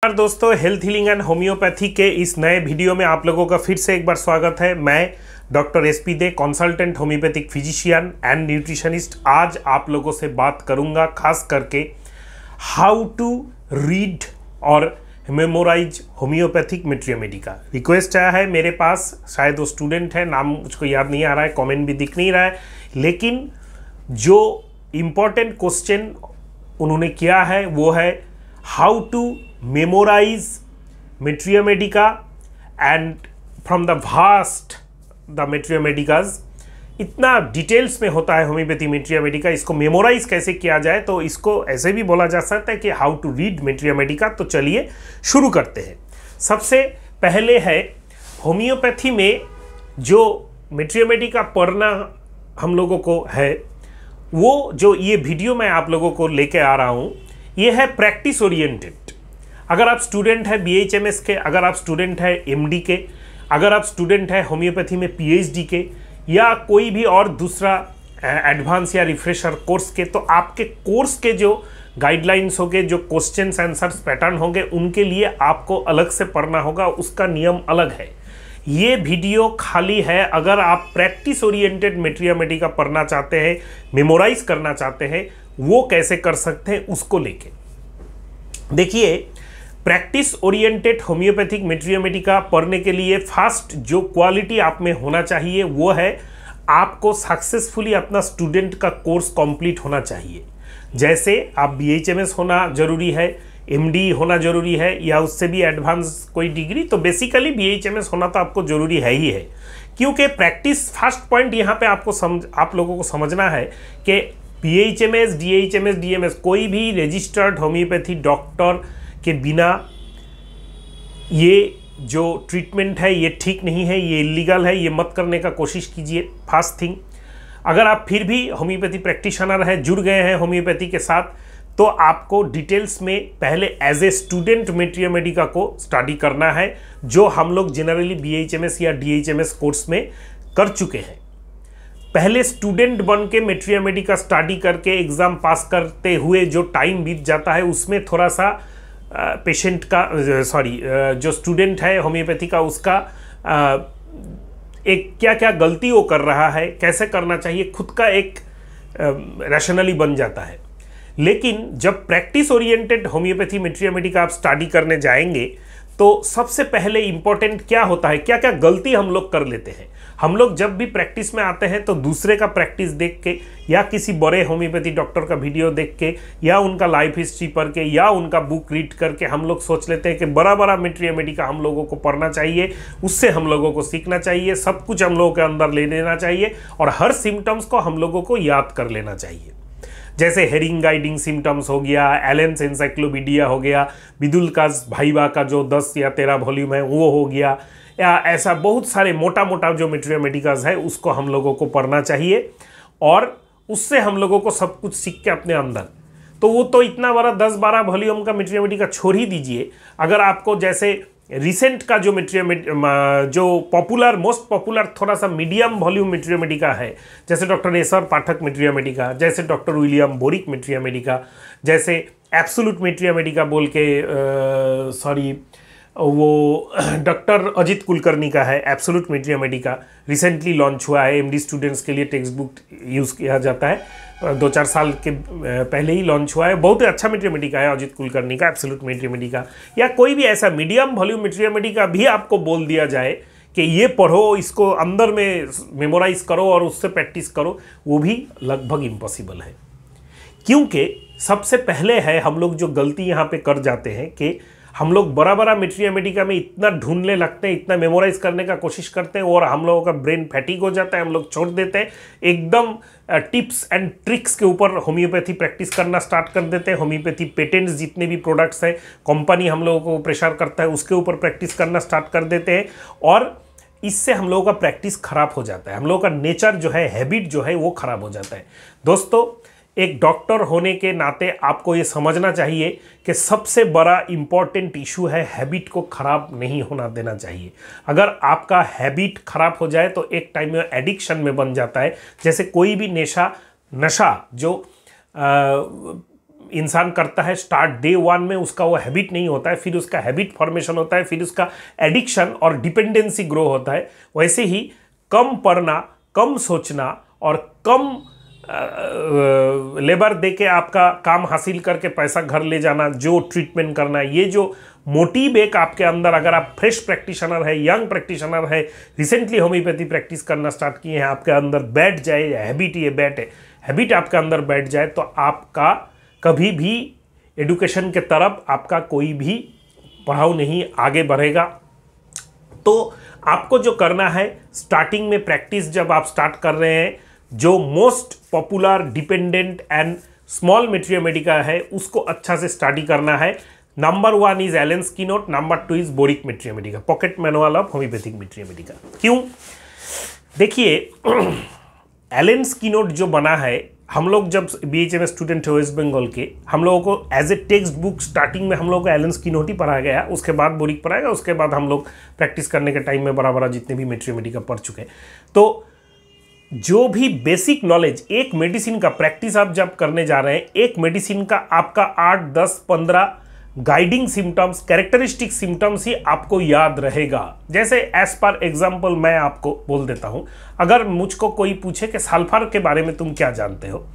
नमस्कार दोस्तों, health healing and homeopathy के इस नए वीडियो में आप लोगों का फिर से एक बार स्वागत है। मैं doctor SP they, consultant homeopathic physician and nutritionist. आज आप लोगों से बात करूंगा खास करके हाउ टू रीड और मेमोराइज होम्योपैथिक मैट्रियोमेडी का। रिक्वेस्ट आया है मेरे पास, शायद वो स्टूडेंट है, नाम मुझको याद नहीं आ रहा है, कमेंट भी दिख नहीं रहा है, लेकिन जो इम्पोर्टेंट क्वेश्चन उन्होंने किया है वो है how to memorize Metriomedica and from the vast the Metriomedicas। इतना डिटेल्स में होता है होम्योपैथी मेट्रियोमेडिका, इसको मेमोराइज कैसे किया जाए, तो इसको ऐसे भी बोला जा सकता है कि हाउ टू रीड मेट्रियोमेडिका। तो चलिए शुरू करते हैं। सबसे पहले है होम्योपैथी में जो मेट्रियोमेडिका पढ़ना हम लोगों को है, वो जो ये वीडियो मैं आप लोगों को लेके आ रहा हूँ ये है प्रैक्टिस ओरिएंटेड। अगर आप स्टूडेंट है BHMS के, अगर आप स्टूडेंट है MD के, अगर आप स्टूडेंट है होम्योपैथी में PhD के, या कोई भी और दूसरा एडवांस या रिफ्रेशर कोर्स के, तो आपके कोर्स के जो गाइडलाइंस होंगे, जो क्वेश्चंस आंसर्स पैटर्न होंगे, उनके लिए आपको अलग से पढ़ना होगा, उसका नियम अलग है। ये वीडियो खाली है अगर आप प्रैक्टिस ओरिएंटेड मेट्रियोमेडिका पढ़ना चाहते हैं, मेमोराइज करना चाहते हैं, वो कैसे कर सकते हैं उसको लेके। देखिए, प्रैक्टिस ओरिएंटेड होम्योपैथिक मेट्रियोमेडिका पढ़ने के लिए फर्स्ट जो क्वालिटी आप में होना चाहिए वो है आपको सक्सेसफुली अपना स्टूडेंट का कोर्स कंप्लीट होना चाहिए। जैसे आप BHMS होना जरूरी है, MD होना जरूरी है, या उससे भी एडवांस कोई डिग्री, तो बेसिकली BHMS होना तो आपको जरूरी है ही है। क्योंकि प्रैक्टिस फर्स्ट पॉइंट यहाँ पे आप लोगों को समझना है कि BHMS, DHMS, DMS कोई भी रजिस्टर्ड होम्योपैथी डॉक्टर के बिना ये जो ट्रीटमेंट है ये ठीक नहीं है, ये इलीगल है, ये मत करने का कोशिश कीजिए। फर्स्ट थिंग, अगर आप फिर भी होम्योपैथी प्रैक्टिशनर है, जुड़ गए हैं होम्योपैथी के साथ, तो आपको डिटेल्स में पहले एज ए स्टूडेंट मेट्रियोमेडिका को स्टडी करना है, जो हम लोग जनरली BHMS या DHMS कोर्स में कर चुके हैं। पहले स्टूडेंट बन के मेट्रियोमेडिका स्टडी करके एग्ज़ाम पास करते हुए जो टाइम बीत जाता है, उसमें थोड़ा सा पेशेंट का जो स्टूडेंट है होम्योपैथी का, उसका एक क्या क्या गलती वो कर रहा है, कैसे करना चाहिए, खुद का एक रैशनली बन जाता है। लेकिन जब प्रैक्टिस ओरिएंटेड होम्योपैथी मेट्रियोमेडिका आप स्टडी करने जाएंगे, तो सबसे पहले इंपॉर्टेंट क्या होता है, क्या क्या गलती हम लोग कर लेते हैं। हम लोग जब भी प्रैक्टिस में आते हैं तो दूसरे का प्रैक्टिस देख के, या किसी बड़े होम्योपैथी डॉक्टर का वीडियो देख के, या उनका लाइफ हिस्ट्री पढ़ के, या उनका बुक रीड करके हम लोग सोच लेते हैं कि बड़ा बड़ा मेट्रियोमेडिका हम लोगों को पढ़ना चाहिए, उससे हम लोगों को सीखना चाहिए, सब कुछ हम लोगों के अंदर ले लेना चाहिए, और हर सिम्टम्स को हम लोगों को याद कर लेना चाहिए। जैसे हेरिंग गाइडिंग सिम्टम्स हो गया, एलेन्स एनसाइक्लोपीडिया हो गया, बिदुल्कास भाइबा का जो 10 या 13 वॉल्यूम है वो हो गया, या ऐसा बहुत सारे मोटा मोटा जो मेट्रियोमेडिकास है उसको हम लोगों को पढ़ना चाहिए, और उससे हम लोगों को सब कुछ सीख के अपने अंदर, तो वो तो इतना बड़ा 10-12 वॉल्यूम का मेट्रियोमेडिका छोड़ ही दीजिए। अगर आपको जैसे रिसेंट का जो जो पॉपुलर, मोस्ट पॉपुलर थोड़ा सा मीडियम वॉल्यूम मेट्रियोमेडिका है, जैसे डॉक्टर एसआर पाठक मेट्रियोमेडिका, जैसे डॉक्टर विलियम बोरिक मेट्रियोमेडिका, जैसे एब्सोल्यूट मेट्रियोमेडिका बोल के वो डॉक्टर अजित कुलकर्णी का है, एब्सोल्यूट मेट्रियोमेडिका रिसेंटली लॉन्च हुआ है। MD स्टूडेंट्स के लिए टेक्स्ट बुक यूज़ किया जाता है, 2-4 साल के पहले ही लॉन्च हुआ है। बहुत ही अच्छा मेट्रियोमेडिका है अजित कुलकर्णी का एब्सोल्यूट मेट्रियोमेडिका। या कोई भी ऐसा मीडियम वॉल्यूम मेट्रियोमेडिका भी आपको बोल दिया जाए कि ये पढ़ो, इसको अंदर में मेमोराइज करो और उससे प्रैक्टिस करो, वो भी लगभग इम्पॉसिबल है। क्योंकि सबसे पहले है हम लोग जो गलती यहाँ पे कर जाते हैं कि हम लोग बड़ा बड़ा मेट्रियोमेडिका में इतना ढूंढने लगते हैं, इतना मेमोराइज करने का कोशिश करते हैं, और हम लोगों का ब्रेन फैटिक हो जाता है, हम लोग छोड़ देते हैं, एकदम टिप्स एंड ट्रिक्स के ऊपर होम्योपैथी प्रैक्टिस करना स्टार्ट कर देते हैं। होम्योपैथी पेटेंट्स जितने भी प्रोडक्ट्स हैं, कंपनी हम लोगों को प्रेशर करता है, उसके ऊपर प्रैक्टिस करना स्टार्ट कर देते हैं, और इससे हम लोगों का प्रैक्टिस खराब हो जाता है, हम लोगों का नेचर जो है, हैबिट जो है वो खराब हो जाता है। दोस्तों, एक डॉक्टर होने के नाते आपको ये समझना चाहिए कि सबसे बड़ा इम्पॉर्टेंट इशू है हैबिट को ख़राब नहीं होना देना चाहिए। अगर आपका हैबिट ख़राब हो जाए तो एक टाइम में एडिक्शन में बन जाता है। जैसे कोई भी नशा जो इंसान करता है स्टार्ट डे 1 में, उसका वो हैबिट नहीं होता है, फिर उसका हैबिट फॉर्मेशन होता है, फिर उसका एडिक्शन और डिपेंडेंसी ग्रो होता है। वैसे ही कम पढ़ना, कम सोचना और कम लेबर दे के आपका काम हासिल करके पैसा घर ले जाना, जो ट्रीटमेंट करना, ये जो मोटिव एक आपके अंदर, अगर आप फ्रेश प्रैक्टिशनर है, यंग प्रैक्टिशनर है, रिसेंटली होम्योपैथी प्रैक्टिस करना स्टार्ट किए हैं, आपके अंदर बैठ जाए, हैबिट ये बैठ है, हैबिट आपके अंदर बैठ जाए, तो आपका कभी भी एडुकेशन के तरफ आपका कोई भी पढ़ाओ नहीं आगे बढ़ेगा। तो आपको जो करना है, स्टार्टिंग में प्रैक्टिस जब आप स्टार्ट कर रहे हैं, जो most popular dependent and small materia medica है उसको अच्छा से स्टडी करना है। Number 1 is Allen's keynote, number 2 is Boericke materia medica, pocket manual of homoeopathic materia medica. क्यों? देखिए, एलेन्स कीनोट जो बना है, हम लोग जब BHMS स्टूडेंट है वेस्ट बंगाल के, हम लोगों को as a text book starting में हम लोगों को एलेन्स कीनोट ही पढ़ाया गया, उसके बाद बोरिक पढ़ाया गया, उसके बाद हम लोग प्रैक्टिस करने के टाइम में बराबर जितने भी मैट्रिया मेडिका पढ़ चुके हैं। तो जो भी बेसिक नॉलेज एक मेडिसिन का प्रैक्टिस आप जब करने जा रहे हैं, एक मेडिसिन का आपका 8, 10, 15 गाइडिंग सिम्टम्स, कैरेक्टरिस्टिक सिम्टम्स ही आपको याद रहेगा। जैसे एज पर एग्जांपल मैं आपको बोल देता हूं, अगर मुझको कोई पूछे कि सल्फर के बारे में तुम क्या जानते हो,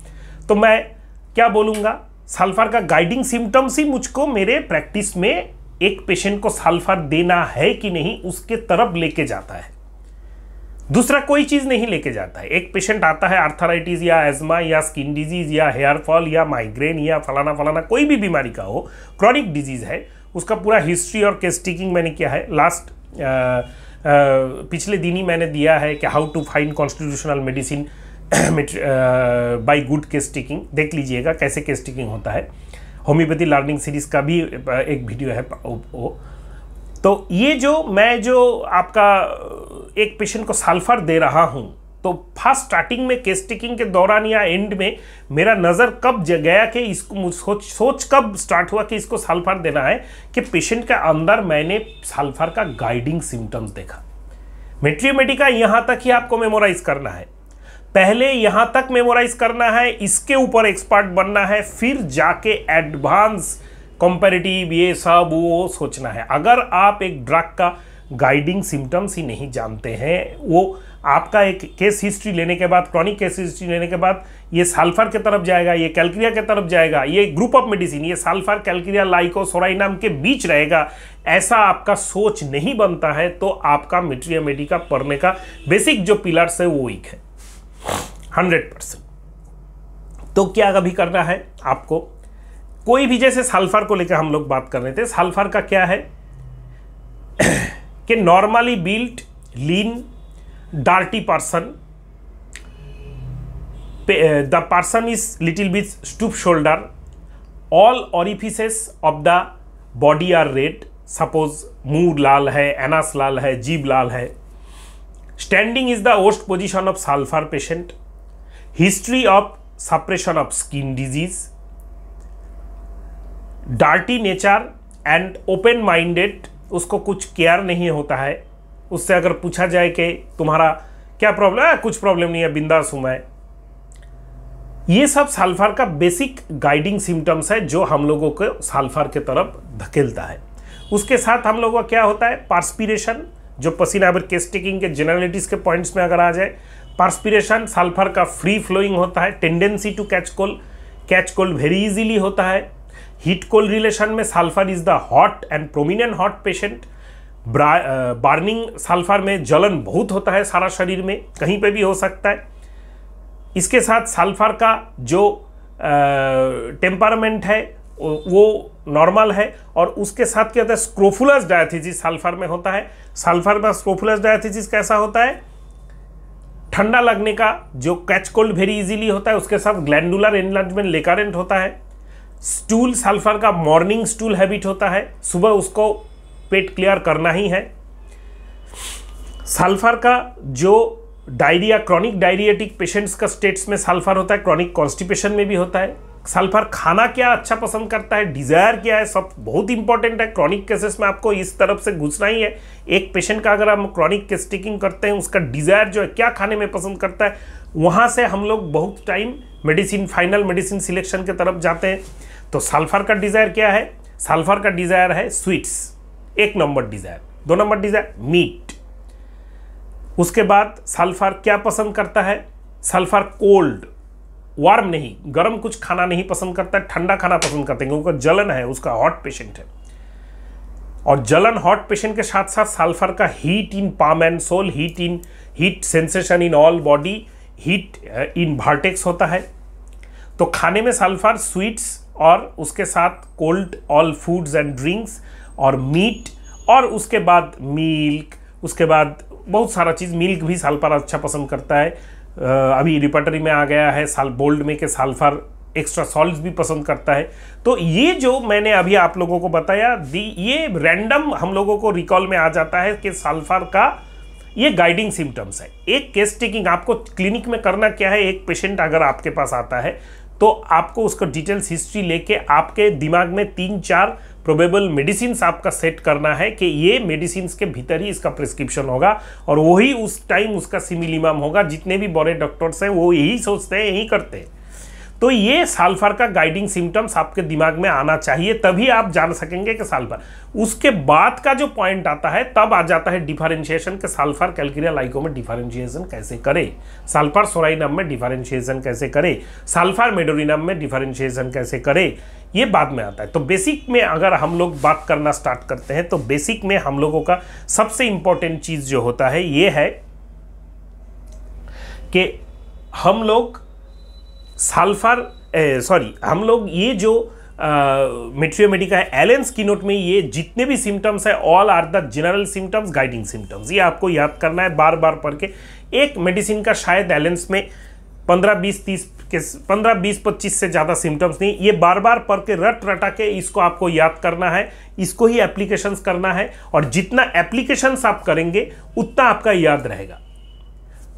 तो मैं क्या बोलूँगा? सल्फर का गाइडिंग सिम्टम्स ही मुझको मेरे प्रैक्टिस में एक पेशेंट को सल्फर देना है कि नहीं उसके तरफ लेके जाता है, दूसरा कोई चीज़ नहीं लेके जाता है। एक पेशेंट आता है आर्थराइटिस या एज्मा या स्किन डिजीज या हेयर फॉल या माइग्रेन या फलाना फलाना कोई भी बीमारी का हो, क्रॉनिक डिजीज है, उसका पूरा हिस्ट्री और केस टेकिंग मैंने किया है। लास्ट पिछले दिन ही मैंने दिया है कि how to find constitutional medicine by good case taking, देख लीजिएगा कैसे केस टेकिंग होता है। होम्योपैथी लर्निंग सीरीज का भी एक वीडियो है वो। तो ये जो आपका एक पेशेंट को सल्फर दे रहा हूं, तो फर्स्ट स्टार्टिंग में केस टेकिंग के दौरान या एंड में मेरा नज़र कब गया कि इसको सोच कब स्टार्ट हुआ कि इसको सल्फर देना है, कि पेशेंट के अंदर मैंने सल्फर का गाइडिंग सिम्टम्स देखा। मैट्रिया मेडिका यहाँ तक ही आपको मेमोराइज करना है, पहले यहाँ तक मेमोराइज करना है, इसके ऊपर एक्सपर्ट बनना है, फिर जाके एडवांस कंपैरेटिव ये सब वो सोचना है। अगर आप एक ड्रग का गाइडिंग सिम्टम्स ही नहीं जानते हैं, वो आपका एक केस हिस्ट्री लेने के बाद, क्रॉनिक केस हिस्ट्री लेने के बाद ये सल्फर के तरफ जाएगा, ये कैल्क्रिया के तरफ जाएगा, ये ग्रुप ऑफ मेडिसिन ये सल्फर कैल्क्रिया लाइकोसोराइनम के बीच रहेगा, ऐसा आपका सोच नहीं बनता है, तो आपका मैट्रिया मेडिका पढ़ने का बेसिक जो पिलर्स है वो वीक है 100%। तो क्या कभी करना है आपको, कोई भी, जैसे सल्फर को लेकर हम लोग बात कर रहे थे, सल्फर का क्या है कि normally built lean dirty person, the person is little bit stoop shoulder, all orifices of the body are red, suppose मुंह लाल है, एनस लाल है, जीभ लाल है, standing is the worst position of sulphur patient, history of suppression of skin disease, dirty nature and open minded, उसको कुछ केयर नहीं होता है, उससे अगर पूछा जाए कि तुम्हारा क्या प्रॉब्लम है, कुछ प्रॉब्लम नहीं है, बिंदास हूं मैं। ये सब सल्फर का बेसिक गाइडिंग सिम्टम्स है जो हम लोगों को सल्फर के तरफ धकेलता है। उसके साथ हम लोगों का क्या होता है, पार्सपिरेशन, जो पसीना, अगर केस टेकिंग के जनरलिटीज के पॉइंट्स में अगर आ जाए, पार्सपिरेशन सल्फर का फ्री फ्लोइंग होता है, tendency to catch cold very easily होता है, हीट कोल्ड रिलेशन में sulphur is the hot and prominent hot patient, burning sulphur में जलन बहुत होता है सारा शरीर में, कहीं पे भी हो सकता है। इसके साथ सल्फर का जो टेम्परामेंट है वो नॉर्मल है, और उसके साथ क्या होता है, स्क्रोफुलस डायथीसिस सल्फर में होता है। सल्फर में स्क्रोफुलस डायथीसिस कैसा होता है, ठंडा लगने का, जो कैच कोल्ड वेरी इजीली होता है, उसके साथ ग्लैंडुलर एनलार्जमेंट लेकारेंट होता है। स्टूल सल्फर का मॉर्निंग स्टूल हैबिट होता है, सुबह उसको पेट क्लियर करना ही है। सल्फर का जो डायरिया, क्रॉनिक डायरिएटिक पेशेंट्स का स्टेट्स में सल्फर होता है, क्रॉनिक कॉन्स्टिपेशन में भी होता है। सल्फर खाना क्या अच्छा पसंद करता है, डिजायर क्या है, सब बहुत इंपॉर्टेंट है। क्रॉनिक केसेस में आपको इस तरफ से घुसना ही है। एक पेशेंट का अगर हम क्रॉनिक केस टेकिंग करते हैं, उसका डिजायर जो है, क्या खाने में पसंद करता है, वहाँ से हम लोग बहुत time medicine, final medicine selection की तरफ जाते हैं। तो सल्फर का डिजायर क्या है? सल्फर का डिजायर है sweets, 1 number desire. 2 number desire meat. उसके बाद सल्फर क्या पसंद करता है? सल्फर कोल्ड, वार्म नहीं, गर्म कुछ खाना नहीं पसंद करता है, ठंडा खाना पसंद करते हैं क्योंकि जलन है, उसका हॉट पेशेंट है। और जलन हॉट पेशेंट के साथ साथ सल्फर का heat in palm and sole, heat sensation in all body, heat in vertex होता है। तो खाने में सल्फर, स्वीट्स और उसके साथ cold all foods and drinks और मीट, और उसके बाद मिल्क, उसके बाद बहुत सारा चीज़। मिल्क भी सल्फर अच्छा पसंद करता है। अभी रिपर्टरी में आ गया है बोल्ड में कि सल्फर एक्स्ट्रा सॉल्ट्स भी पसंद करता है। तो ये जो मैंने अभी आप लोगों को बताया, ये रैंडम हम लोगों को रिकॉल में आ जाता है कि सल्फर का ये गाइडिंग सिम्टम्स है। एक केस टेकिंग आपको क्लिनिक में करना क्या है, एक पेशेंट अगर आपके पास आता है तो आपको उसका डिटेल्स हिस्ट्री लेके आपके दिमाग में 3-4 प्रोबेबल मेडिसिन आपका सेट करना है कि ये मेडिसिन के भीतर ही इसका प्रिस्क्रिप्शन होगा, और वही उस टाइम उसका सिमिलिमम होगा। जितने भी बड़े डॉक्टर्स हैं वो यही सोचते हैं, यही करते हैं। तो ये सल्फर का गाइडिंग सिम्टम्स आपके दिमाग में आना चाहिए, तभी आप जान सकेंगे कि सल्फर। उसके बाद का जो पॉइंट आता है तब आ जाता है डिफरेंशिएशन के सल्फर कैल्केरिया लाइको में डिफरेंशिएशन कैसे करें, सल्फर सोराइनम में डिफरेंशिएशन कैसे करें, सल्फर मेडोरिनम में डिफरेंशिएशन कैसे करें, ये बाद में आता है। तो बेसिक में अगर हम लोग बात करना स्टार्ट करते हैं तो बेसिक में हम लोगों का सबसे इंपॉर्टेंट चीज जो होता है ये है कि हम लोग हम लोग ये जो मेट्रियोमेडिका है, एलेन स्किनोट में ये जितने भी सिम्टम्स है all are the general symptoms, guiding symptoms. ये आपको याद करना है बार बार पढ़ के। एक मेडिसिन का शायद एलेंस में 15-20-25 से ज़्यादा सिम्टम्स नहीं, ये बार बार पढ़ के रटा के इसको आपको याद करना है, इसको ही एप्लीकेशंस करना है, और जितना एप्लीकेशंस आप करेंगे उतना आपका याद रहेगा।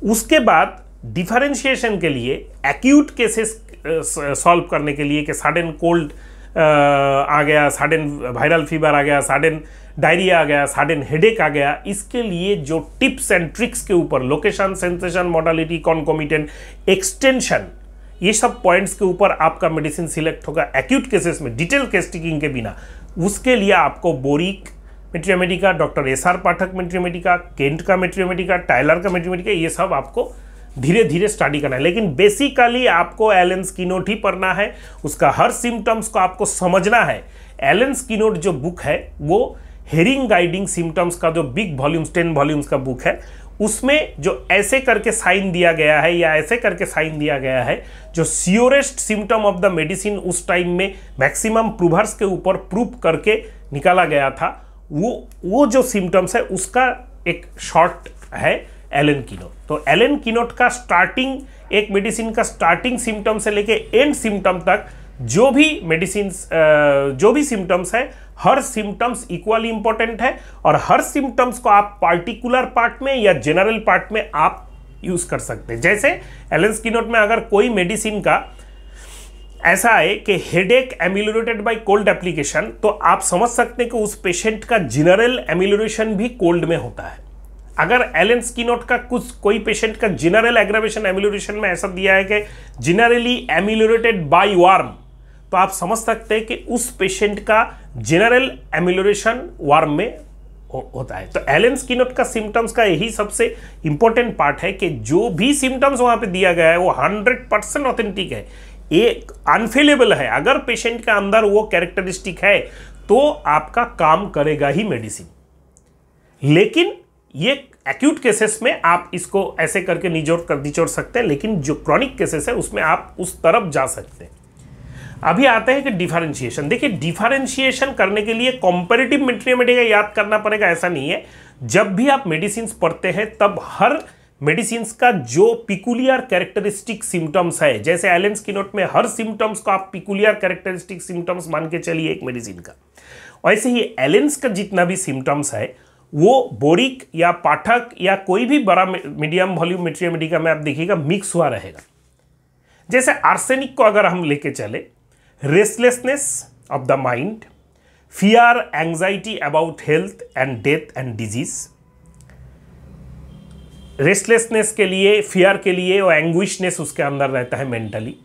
उसके बाद डिफरेंशिएशन के लिए एक्यूट केसेस सॉल्व करने के लिए कि सडन कोल्ड आ गया, सडन वायरल फीवर आ गया, सडन डायरिया आ गया, सडन हेडेक आ गया, इसके लिए जो टिप्स एंड ट्रिक्स के ऊपर location, sensation, modality, concomitant, extension, ये सब पॉइंट्स के ऊपर आपका मेडिसिन सिलेक्ट होगा एक्यूट केसेस में डिटेल केस टेकिंग के बिना। उसके लिए आपको बोरिक मेट्रियोमेडिका, डॉक्टर SR पाठक मेट्रियोमेडिका, केंट का मेट्रियोमेडिका, टायलर का मेट्रियोमेडिका, ये सब आपको धीरे धीरे स्टडी करना है। लेकिन बेसिकली आपको एलेन स्किनोट ही पढ़ना है, उसका हर सिम्टम्स को आपको समझना है। एलेन स्किनोट जो बुक है वो हेरिंग गाइडिंग सिम्टम्स का जो बिग वॉल्यूम्स 10 वॉल्यूम्स का बुक है, उसमें जो ऐसे करके साइन दिया गया है या ऐसे करके साइन दिया गया है, जो सियोरेस्ट सिम्टम ऑफ द मेडिसिन उस टाइम में मैक्सिमम प्रूवर्स के ऊपर प्रूव करके निकाला गया था, वो जो सिम्टम्स है उसका एक शॉर्ट है एलेन किनोट। तो एलेन किनोट का स्टार्टिंग, एक मेडिसिन का स्टार्टिंग सिम्टम से लेके एंड सिम्टम तक जो भी मेडिसिन जो भी सिम्टम्स है, हर सिम्टम्स इक्वली इंपॉर्टेंट है, और हर सिम्टम्स को आप पार्टिकुलर पार्ट में या जनरल पार्ट में आप यूज कर सकते हैं। जैसे एलेन स्किनोट में अगर कोई मेडिसिन का ऐसा है कि हेडेक एमिलोरेटेड बाय कोल्ड एप्लीकेशन, तो आप समझ सकते हैं कि उस पेशेंट का जनरल एमिलोरेशन भी कोल्ड में होता है। अगर एलेन स्किनोट का कोई पेशेंट का जनरल एग्रावेशन एमिलोरेशन में ऐसा दिया है कि जनरली एमिलोरेटेड बाय वार्म, तो आप समझ सकते हैं कि उस पेशेंट का जनरल एमिलोरेशन वार्म में होता है। तो एलेन स्किनोट का सिम्टम्स का यही सबसे इंपॉर्टेंट पार्ट है कि जो भी सिम्टम्स वहां पे दिया गया है वो 100% ऑथेंटिक है, एक अनफेलेबल है। अगर पेशेंट का अंदर वो कैरेक्टरिस्टिक है तो आपका काम करेगा ही मेडिसिन। लेकिन ये एक्यूट केसेस में आप इसको ऐसे करके निचोड़ सकते हैं, लेकिन जो क्रॉनिक केसेस है उसमें आप उस तरफ जा सकते हैं। अभी आते हैं कि डिफरेंशिएशन। देखिए, डिफरेंशिएशन करने के लिए कंपैरेटिव मेट्रियोमेडिका याद करना पड़ेगा, ऐसा नहीं है। जब भी आप मेडिसिन पढ़ते हैं तब हर मेडिसिन का जो पिकुलियर कैरेक्टरिस्टिक सिम्टम्स है, जैसे एलेन स्किनोट में हर सिम्टम्स को आप पिकुलियर कैरेक्टरिस्टिक सिम्टम्स मान के चलिए एक मेडिसिन का, वैसे ही एलेन्स का जितना भी सिम्टम्स है वो बोरिक या पाठक या कोई भी बड़ा मीडियम वॉल्यूम मेट्रियोमेडिका में आप देखिएगा मिक्स हुआ रहेगा। जैसे आर्सेनिक को अगर हम लेके चले, restlessness of the mind, fear, anxiety about health and death and disease. Restlessness के लिए, फियर के लिए वो एंग्विशनेस उसके अंदर रहता है मेंटली।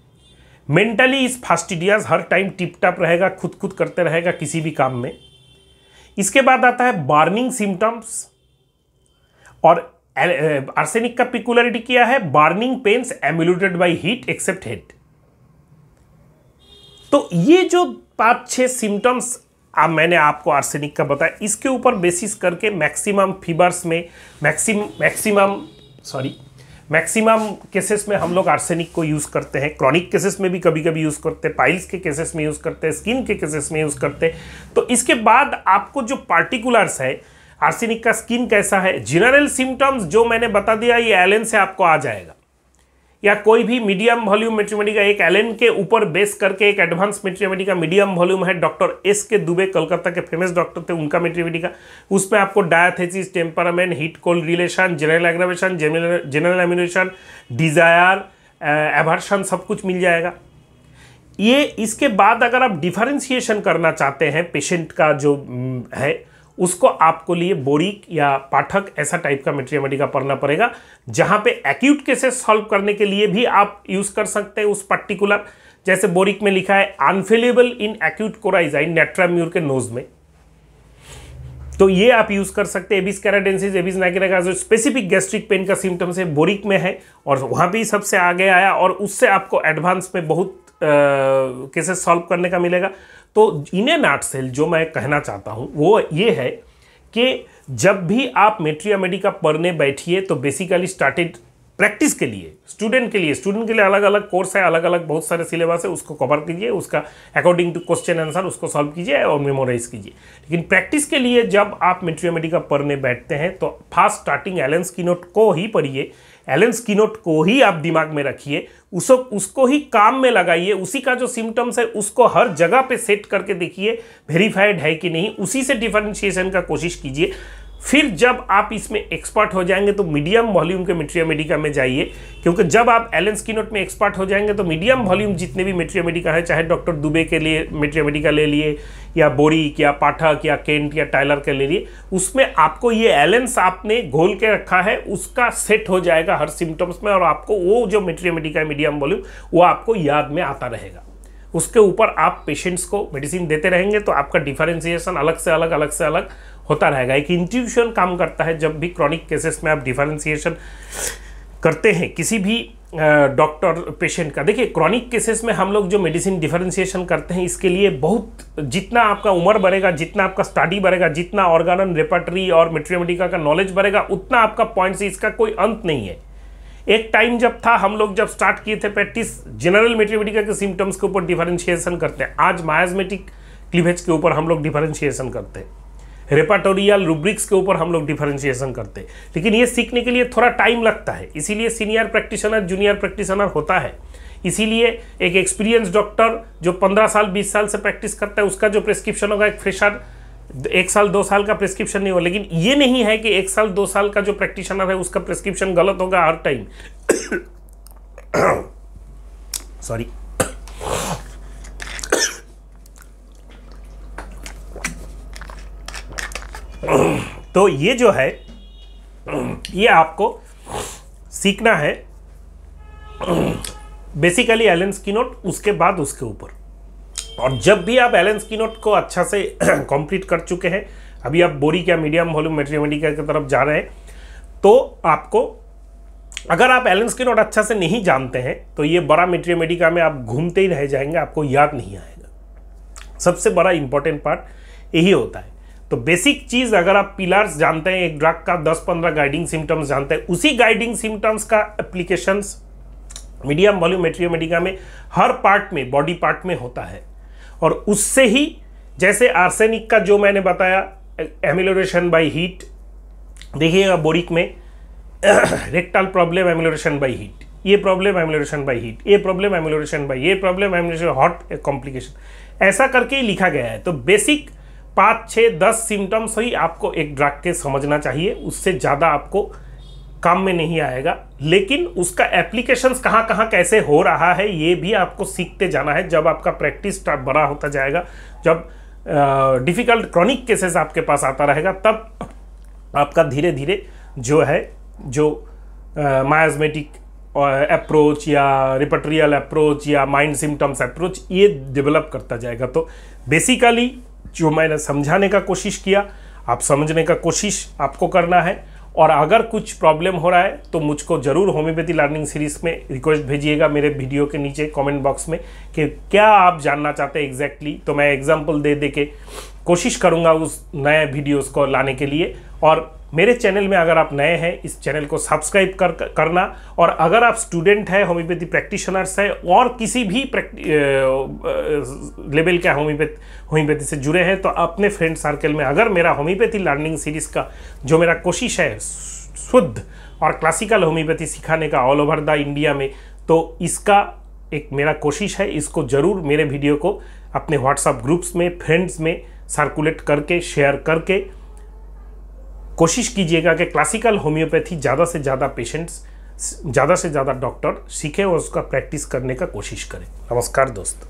मेंटली इस फास्टिडियस, हर टाइम टिप टाप रहेगा, खुद करते रहेगा किसी भी काम में। इसके बाद आता है बर्निंग सिम्टम्स, और आर्सेनिक का पिकुलरिटी क्या है, burning pains ameliorated by heat except head. तो ये जो 5-6 सिम्टम्स मैंने आपको आर्सेनिक का बताया, इसके ऊपर बेसिस करके मैक्सिमम फीवर्स में, मैक्सिमम केसेस में हम लोग आर्सेनिक को यूज़ करते हैं। क्रॉनिक केसेस में भी कभी कभी यूज़ करते हैं, पाइल्स के केसेस में यूज़ करते हैं, स्किन के केसेस में यूज़ करते हैं। तो इसके बाद आपको जो पार्टिकुलर्स है आर्सेनिक का, स्किन कैसा है, जनरल सिम्टम्स जो मैंने बता दिया ये एलन से आपको आ जाएगा, या कोई भी मीडियम वॉल्यूम मेट्रियोमेडी का, एक एलन के ऊपर बेस करके एक एडवांस मेट्रियोमेडी का मीडियम वॉल्यूम है, डॉक्टर एस के दुबे कलकत्ता के फेमस डॉक्टर थे, उनका मेट्रियोमेडी का, उसमें आपको diathesis, temperament, heat cold relation, general aggravation, general amelioration, desire, aversion, सब कुछ मिल जाएगा। ये इसके बाद अगर आप डिफरेंशिएशन करना चाहते हैं पेशेंट का जो है, उसको आपको लिए बोरिक या पाठक ऐसा टाइप का मेट्रियोमेडी का पढ़ना पड़ेगा, जहां पे एक्यूट केसेस सॉल्व करने के लिए भी आप यूज कर सकते हैं उस पर्टिकुलर, जैसे बोरिक में लिखा है अनफेलेबल इन एक्यूट कोराइजा इन नेट्राम्यूर के नोज में, तो ये आप यूज कर सकते हैं। एबिस कैनाडेंसिस, एबिस नाइग्रा का जो स्पेसिफिक गैस्ट्रिक पेन का सिम्टम्स है बोरिक में है, और वहां भी सबसे आगे आया, और उससे आपको एडवांस में बहुत केसेस सॉल्व करने का मिलेगा। तो इन ए नटसेल जो मैं कहना चाहता हूं वो ये है कि जब भी आप मेट्रियोमेडी का पढ़ने बैठिए तो बेसिकली स्टार्टेड प्रैक्टिस के लिए, स्टूडेंट के लिए अलग अलग कोर्स है, अलग अलग बहुत सारे सिलेबस है, उसको कवर कीजिए, उसका अकॉर्डिंग टू क्वेश्चन आंसर उसको सॉल्व कीजिए और मेमोराइज कीजिए। लेकिन प्रैक्टिस के लिए जब आप मेट्रियोमेडी का पढ़ने बैठते हैं तो फास्ट स्टार्टिंग एलन स्किनोट को ही पढ़िए, एलन स्किनोट को ही आप दिमाग में रखिए, उसको ही काम में लगाइए, उसी का जो सिम्टम्स है उसको हर जगह पे सेट करके देखिए वेरीफाइड है कि नहीं, उसी से डिफरेंशिएशन का कोशिश कीजिए। फिर जब आप इसमें एक्सपर्ट हो जाएंगे तो मीडियम वॉल्यूम के मेट्रियोमेडिका में जाइए, क्योंकि जब आप एलन स्किनोट में एक्सपर्ट हो जाएंगे तो मीडियम वॉल्यूम जितने भी मेट्रियोमेडिका है, चाहे डॉक्टर दुबे के लिए मेट्रियोमेडिका ले लिए, या बोरिक या पाठक या केंट या टाइलर के ले लिए, उसमें आपको ये एलेंस आपने घोल के रखा है उसका सेट हो जाएगा हर सिम्टम्स में, और आपको वो जो मेट्रियोमेडिका है मीडियम वॉल्यूम वो आपको याद में आता रहेगा। उसके ऊपर आप पेशेंट्स को मेडिसिन देते रहेंगे तो आपका डिफरेंशिएशन अलग से अलग होता रहेगा। एक इंट्यूशन काम करता है जब भी क्रॉनिक केसेस में आप डिफरेंशिएशन करते हैं किसी भी डॉक्टर पेशेंट का। देखिए क्रॉनिक केसेस में हम लोग जो मेडिसिन डिफरेंशिएशन करते हैं इसके लिए बहुत, जितना आपका उम्र बढ़ेगा, जितना आपका स्टडी बढ़ेगा, जितना ऑर्गेनल रेपर्टरी और मेट्रियोमेडिका का नॉलेज बढ़ेगा, उतना आपका पॉइंट से इसका कोई अंत नहीं है। एक टाइम जब था, हम लोग जब स्टार्ट किए थे प्रैक्टिस जनरल मेट्रियोमेडिका के सिम्टम्स के ऊपर डिफरेंशिएशन करते हैं, आज मायाज्मेटिक क्लीवेज के ऊपर हम लोग डिफरेंशिएशन करते हैं, रेपाटोरियल रूब्रिक्स के ऊपर हम लोग डिफरेंशिएशन करते हैं। लेकिन ये सीखने के लिए थोड़ा टाइम लगता है, इसीलिए सीनियर प्रैक्टिशनर जूनियर प्रैक्टिशनर होता है। इसीलिए एक एक्सपीरियंस डॉक्टर जो 15 साल 20 साल से प्रैक्टिस करता है उसका जो प्रिस्क्रिप्शन होगा, एक फ्रेशर 1 साल 2 साल का प्रिस्क्रिप्शन नहीं होगा। लेकिन ये नहीं है कि 1 साल 2 साल का जो प्रैक्टिशनर है उसका प्रिस्क्रिप्शन गलत होगा हर टाइम। सॉरी। तो ये जो है ये आपको सीखना है बेसिकली एलन स्किनोट, उसके बाद उसके ऊपर। और जब भी आप एलन स्किनोट को अच्छा से कंप्लीट कर चुके हैं, अभी आप बोरिक या मीडियम वॉल्यूम मेट्रियोमेडिका की तरफ जा रहे हैं, तो आपको, अगर आप एलन स्किनोट अच्छा से नहीं जानते हैं तो ये बड़ा मेट्रियोमेडिका में आप घूमते ही रह जाएंगे, आपको याद नहीं आएगा। सबसे बड़ा इंपॉर्टेंट पार्ट यही होता है। तो बेसिक चीज़, अगर आप पिलर्स जानते हैं एक ड्रग का, 10-15 गाइडिंग सिम्टम्स जानते हैं, उसी गाइडिंग सिम्टम्स का एप्लीकेशंस मीडियम वॉल्यूम मेट्रियोमेडिका में हर पार्ट में, बॉडी पार्ट में होता है। और उससे ही, जैसे आर्सेनिक का जो मैंने बताया एमिलोरेशन बाय हीट, देखिएगा बोरिक में rectal problem amelioration by heat, ये प्रॉब्लम एमिलोरेशन बाय हीट, ये प्रॉब्लम एमिलोरेशन बाय, ये प्रॉब्लम एमिलोरेशन हॉट कॉम्प्लिकेशन, ऐसा करके ही लिखा गया है। तो बेसिक 5, 6, 10 सिम्टम्स ही आपको एक ड्रग के समझना चाहिए, उससे ज़्यादा आपको काम में नहीं आएगा। लेकिन उसका एप्लीकेशंस कहाँ कहाँ कैसे हो रहा है ये भी आपको सीखते जाना है। जब आपका प्रैक्टिस बड़ा होता जाएगा, जब डिफ़िकल्ट क्रॉनिक केसेस आपके पास आता रहेगा, तब आपका धीरे धीरे जो है, जो मायाज्मेटिक अप्रोच या रिपर्टरियल अप्रोच या माइंड सिम्टम्स अप्रोच, ये डेवलप करता जाएगा। तो बेसिकली जो मैंने समझाने का कोशिश किया, आप समझने का कोशिश आपको करना है। और अगर कुछ प्रॉब्लम हो रहा है तो मुझको ज़रूर होम्योपैथी लर्निंग सीरीज़ में रिक्वेस्ट भेजिएगा मेरे वीडियो के नीचे कमेंट बॉक्स में कि क्या आप जानना चाहते हैं एग्जैक्टली। तो मैं एग्जांपल दे के कोशिश करूंगा उस नए वीडियोस को लाने के लिए। और मेरे चैनल में अगर आप नए हैं, इस चैनल को सब्सक्राइब करना। और अगर आप स्टूडेंट हैं, होम्योपैथी प्रैक्टिशनर्स हैं और किसी भी लेवल का होम्योपैथी से जुड़े हैं, तो अपने फ्रेंड सर्कल में अगर मेरा होम्योपैथी लर्निंग सीरीज़ का जो मेरा कोशिश है शुद्ध और क्लासिकल होम्योपैथी सिखाने का ऑल ओवर द इंडिया में, तो इसका एक मेरा कोशिश है, इसको ज़रूर मेरे वीडियो को अपने व्हाट्सएप ग्रुप्स में, फ्रेंड्स में सर्कुलेट करके, शेयर करके कोशिश कीजिएगा कि क्लासिकल होम्योपैथी ज़्यादा से ज़्यादा पेशेंट्स, ज़्यादा से ज़्यादा डॉक्टर सीखे और उसका प्रैक्टिस करने का कोशिश करें। नमस्कार दोस्त।